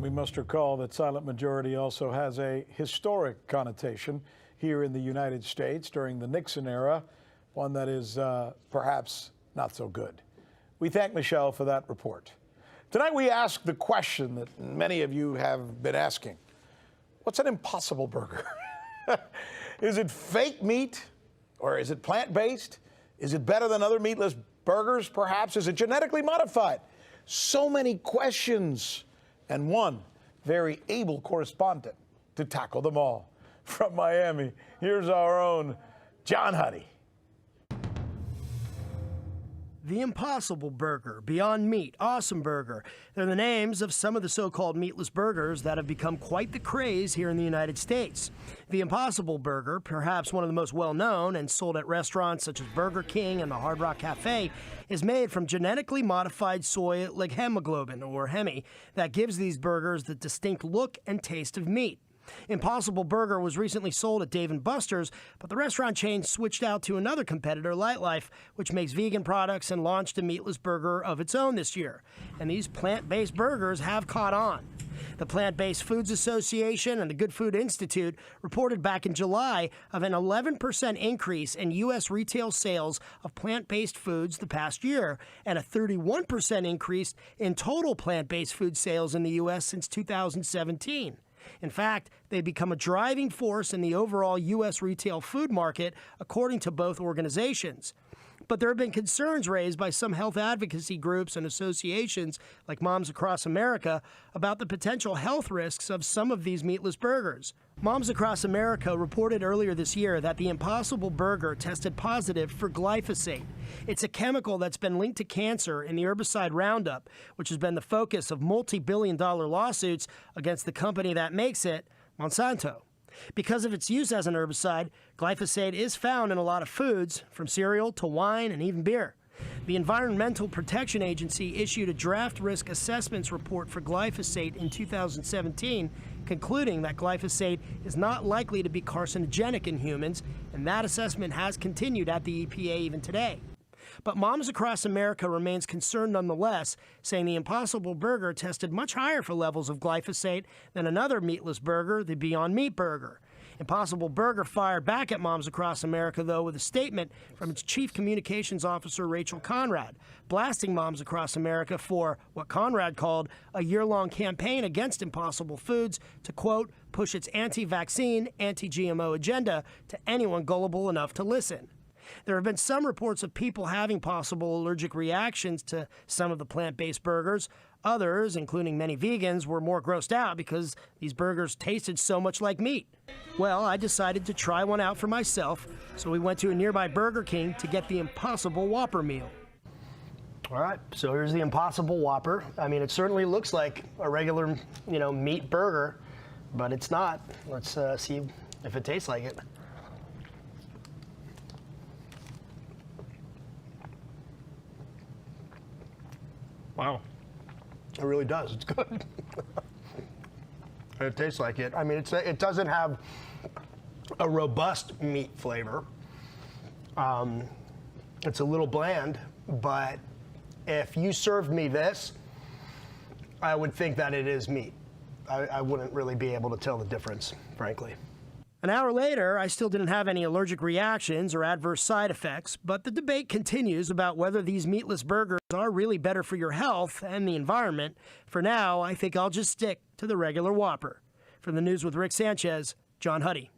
we must recall that silent majority also has a historic connotation here in the United States during the Nixon era, one that is perhaps not so good. We thank Michelle for that report. Tonight we ask the question that many of you have been asking. What's an Impossible Burger? Is it fake meat or is it plant-based? Is it better than other meatless burgers, perhaps? Is it genetically modified? So many questions, and one very able correspondent to tackle them all. From Miami, here's our own John Huddy. The Impossible Burger, Beyond Meat, Awesome Burger. They're the names of some of the so-called meatless burgers that have become quite the craze here in the United States. The Impossible Burger, perhaps one of the most well-known and sold at restaurants such as Burger King and the Hard Rock Cafe, is made from genetically modified soy leghemoglobin, or Hemi, that gives these burgers the distinct look and taste of meat. Impossible Burger was recently sold at Dave & Buster's, but the restaurant chain switched out to another competitor, Lightlife, which makes vegan products and launched a meatless burger of its own this year. And these plant-based burgers have caught on. The Plant-Based Foods Association and the Good Food Institute reported back in July of an 11% increase in U.S. retail sales of plant-based foods the past year, and a 31% increase in total plant-based food sales in the U.S. since 2017. In fact, they've become a driving force in the overall U.S. retail food market, according to both organizations. But there have been concerns raised by some health advocacy groups and associations, like Moms Across America, about the potential health risks of some of these meatless burgers. Moms Across America reported earlier this year that the Impossible Burger tested positive for glyphosate. It's a chemical that's been linked to cancer in the herbicide Roundup, which has been the focus of multi-billion-dollar lawsuits against the company that makes it, Monsanto. Because of its use as an herbicide, glyphosate is found in a lot of foods, from cereal to wine and even beer. The Environmental Protection Agency issued a draft risk assessments report for glyphosate in 2017, concluding that glyphosate is not likely to be carcinogenic in humans, and that assessment has continued at the EPA even today. But Moms Across America remains concerned nonetheless, saying the Impossible Burger tested much higher for levels of glyphosate than another meatless burger, the Beyond Meat Burger. Impossible Burger fired back at Moms Across America, though, with a statement from its Chief Communications Officer, Rachel Conrad, blasting Moms Across America for what Conrad called a year-long campaign against Impossible Foods to, quote, push its anti-vaccine, anti-GMO agenda to anyone gullible enough to listen. There have been some reports of people having possible allergic reactions to some of the plant-based burgers. Others, including many vegans, were more grossed out because these burgers tasted so much like meat. Well, I decided to try one out for myself, so we went to a nearby Burger King to get the Impossible Whopper meal. All right, so here's the Impossible Whopper. I mean, it certainly looks like a regular, meat burger, but it's not. Let's see if it tastes like it. Wow. It really does. It's good. It tastes like it. I mean, it doesn't have a robust meat flavor. It's a little bland, but if you served me this, I would think that it is meat. I wouldn't really be able to tell the difference, frankly. An hour later, I still didn't have any allergic reactions or adverse side effects, but the debate continues about whether these meatless burgers are really better for your health and the environment. For now, I think I'll just stick to the regular Whopper. For the News with Rick Sanchez, John Huddy.